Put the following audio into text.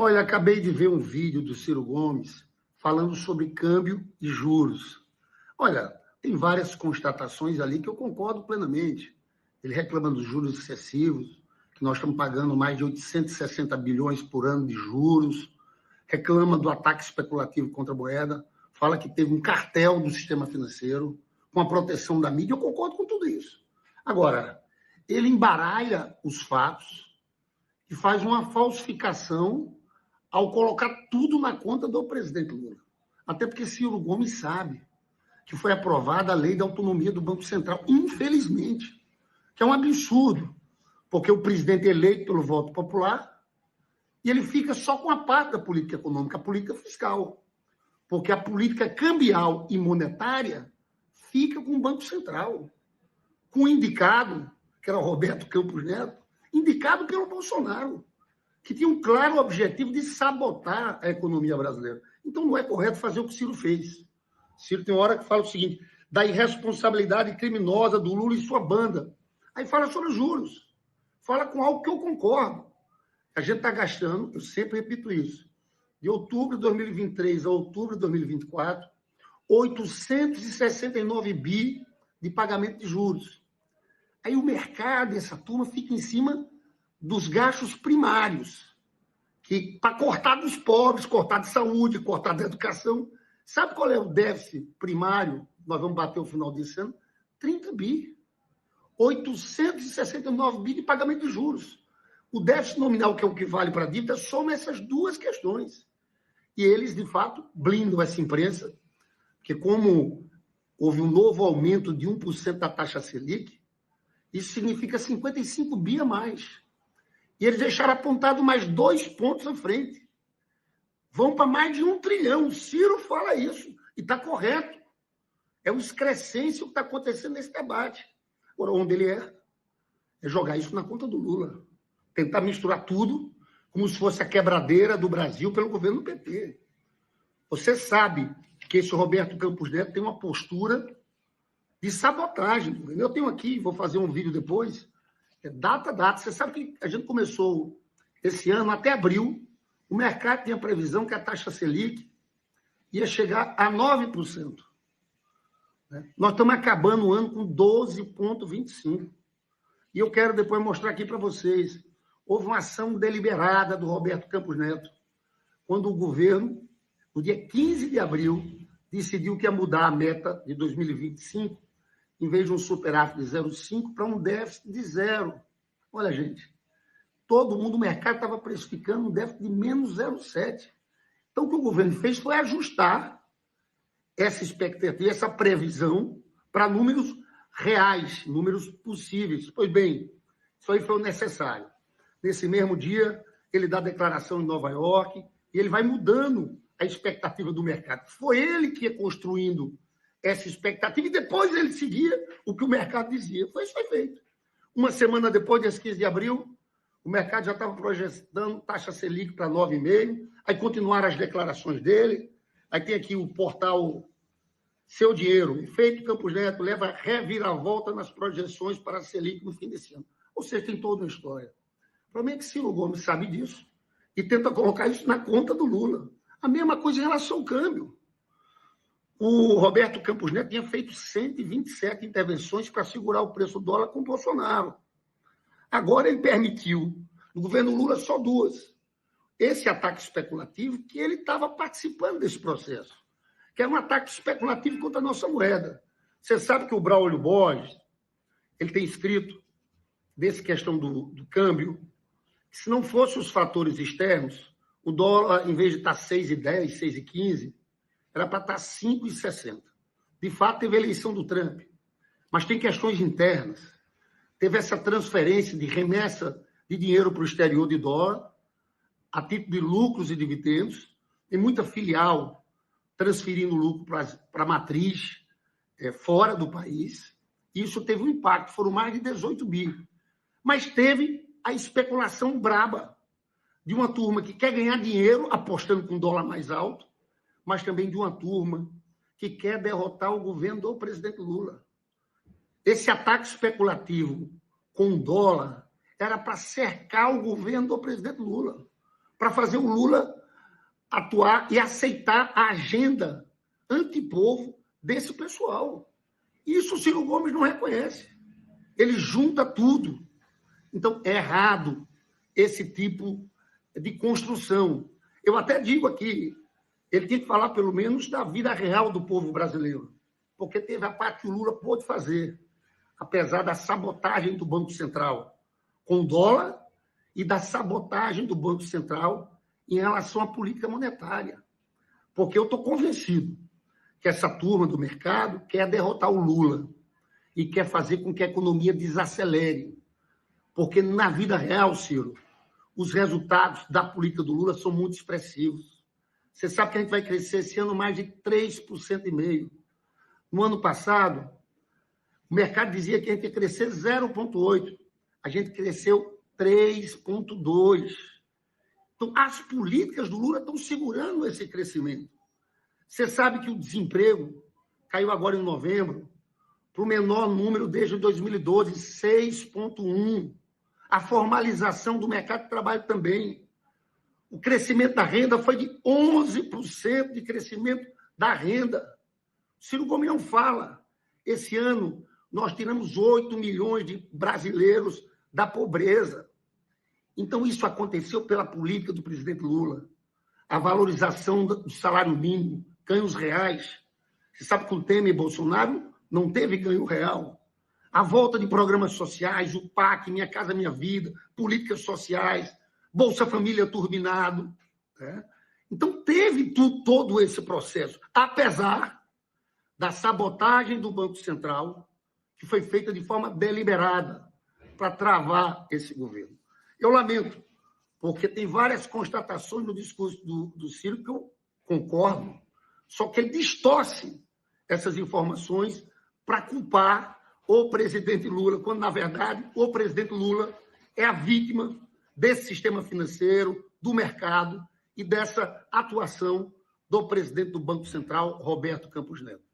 Olha, acabei de ver um vídeo do Ciro Gomes falando sobre câmbio e juros. Olha, tem várias constatações ali que eu concordo plenamente. Ele reclama dos juros excessivos, que nós estamos pagando mais de 860 bilhões por ano de juros, reclama do ataque especulativo contra a moeda, fala que teve um cartel do sistema financeiro com a proteção da mídia. Eu concordo com tudo isso. Agora, ele embaralha os fatos e faz uma falsificação ao colocar tudo na conta do presidente Lula. Até porque Ciro Gomes sabe que foi aprovada a lei da autonomia do Banco Central, infelizmente, que é um absurdo, porque o presidente é eleito pelo voto popular e ele fica só com a parte da política econômica, a política fiscal, porque a política cambial e monetária fica com o Banco Central, com o indicado, que era o Roberto Campos Neto, indicado pelo Bolsonaro, que tinha um claro objetivo de sabotar a economia brasileira. Então, não é correto fazer o que o Ciro fez. Ciro tem uma hora que fala o seguinte, da irresponsabilidade criminosa do Lula e sua banda. Aí fala sobre os juros. Fala com algo que eu concordo. A gente está gastando, eu sempre repito isso, de outubro de 2023 a outubro de 2024, 869 bi de pagamento de juros. Aí o mercado, essa turma, fica em cima dos gastos primários, que para cortar dos pobres, cortar de saúde, cortar da educação. Sabe qual é o déficit primário? Nós vamos bater o final desse ano? 30 bi. 869 bi de pagamento de juros. O déficit nominal, que é o que vale para a dívida, soma essas duas questões. E eles, de fato, blindam essa imprensa, que como houve um novo aumento de 1% da taxa Selic, isso significa 55 bi a mais. E eles deixaram apontado mais 2 pontos à frente. Vão para mais de 1 trilhão. O Ciro fala isso. E está correto. É o excrescência o que está acontecendo nesse debate. Agora, onde ele é jogar isso na conta do Lula. Tentar misturar tudo como se fosse a quebradeira do Brasil pelo governo do PT. Você sabe que esse Roberto Campos Neto tem uma postura de sabotagem. Eu tenho aqui, vou fazer um vídeo depois, data. Você sabe que a gente começou esse ano, até abril, o mercado tinha previsão que a taxa Selic ia chegar a 9%. Nós estamos acabando o ano com 12,25%. E eu quero depois mostrar aqui para vocês. Houve uma ação deliberada do Roberto Campos Neto, quando o governo, no dia 15 de abril, decidiu que ia mudar a meta de 2025, em vez de um superávit de 0,5 para um déficit de 0. Olha, gente, todo mundo, o mercado estava precificando um déficit de menos 0,7. Então, o que o governo fez foi ajustar essa expectativa, essa previsão para números reais, números possíveis. Pois bem, isso aí foi o necessário. Nesse mesmo dia, ele dá declaração em Nova York e ele vai mudando a expectativa do mercado. Foi ele que ia construindo essa expectativa e depois ele seguia o que o mercado dizia. Foi isso que foi feito. Uma semana depois, dia 15 de abril, o mercado já estava projetando taxa Selic para 9,5%, aí continuaram as declarações dele, aí tem aqui o portal Seu Dinheiro, Efeito Campos Neto leva reviravolta nas projeções para a Selic no fim desse ano. Ou seja, tem toda uma história. O problema é que Ciro Gomes sabe disso e tenta colocar isso na conta do Lula. A mesma coisa em relação ao câmbio. O Roberto Campos Neto tinha feito 127 intervenções para segurar o preço do dólar com o Bolsonaro. Agora ele permitiu, no governo Lula, só 2. Esse ataque especulativo, que ele estava participando desse processo, que é um ataque especulativo contra a nossa moeda. Você sabe que o Braulio Borges, ele tem escrito, dessa questão do câmbio, que se não fossem os fatores externos, o dólar, em vez de estar 6,10, 6,15, era para estar 5,60. De fato, teve a eleição do Trump, mas tem questões internas. Teve essa transferência de remessa de dinheiro para o exterior de dólar, a título de lucros e dividendos, tem muita filial transferindo lucro para a matriz fora do país. Isso teve um impacto, foram mais de 18 bi. Mas teve a especulação braba de uma turma que quer ganhar dinheiro apostando com dólar mais alto, mas também de uma turma que quer derrotar o governo do presidente Lula. Esse ataque especulativo com o dólar era para cercar o governo do presidente Lula, para fazer o Lula atuar e aceitar a agenda antipovo desse pessoal. Isso o Ciro Gomes não reconhece. Ele junta tudo. Então, é errado esse tipo de construção. Eu até digo aqui, ele tem que falar, pelo menos, da vida real do povo brasileiro, porque teve a parte que o Lula pôde fazer, apesar da sabotagem do Banco Central com o dólar e da sabotagem do Banco Central em relação à política monetária. Porque eu estou convencido que essa turma do mercado quer derrotar o Lula e quer fazer com que a economia desacelere. Porque, na vida real, Ciro, os resultados da política do Lula são muito expressivos. Você sabe que a gente vai crescer esse ano mais de 3,5%. No ano passado, o mercado dizia que a gente ia crescer 0,8%. A gente cresceu 3,2%. Então, as políticas do Lula estão segurando esse crescimento. Você sabe que o desemprego caiu agora em novembro para o menor número desde 2012, 6,1%. A formalização do mercado de trabalho também. O crescimento da renda foi de 11% de crescimento da renda. O Ciro Gomes não fala. Esse ano, nós tiramos 8 milhões de brasileiros da pobreza. Então, isso aconteceu pela política do presidente Lula. A valorização do salário mínimo, ganhos reais. Você sabe que o Temer e Bolsonaro não teve ganho real. A volta de programas sociais, o PAC, Minha Casa Minha Vida, políticas sociais, Bolsa Família turbinado. Né? Então, teve todo esse processo, apesar da sabotagem do Banco Central, que foi feita de forma deliberada para travar esse governo. Eu lamento, porque tem várias constatações no discurso do Ciro que eu concordo, só que ele distorce essas informações para culpar o presidente Lula, quando, na verdade, o presidente Lula é a vítima desse sistema financeiro, do mercado e dessa atuação do presidente do Banco Central, Roberto Campos Neto.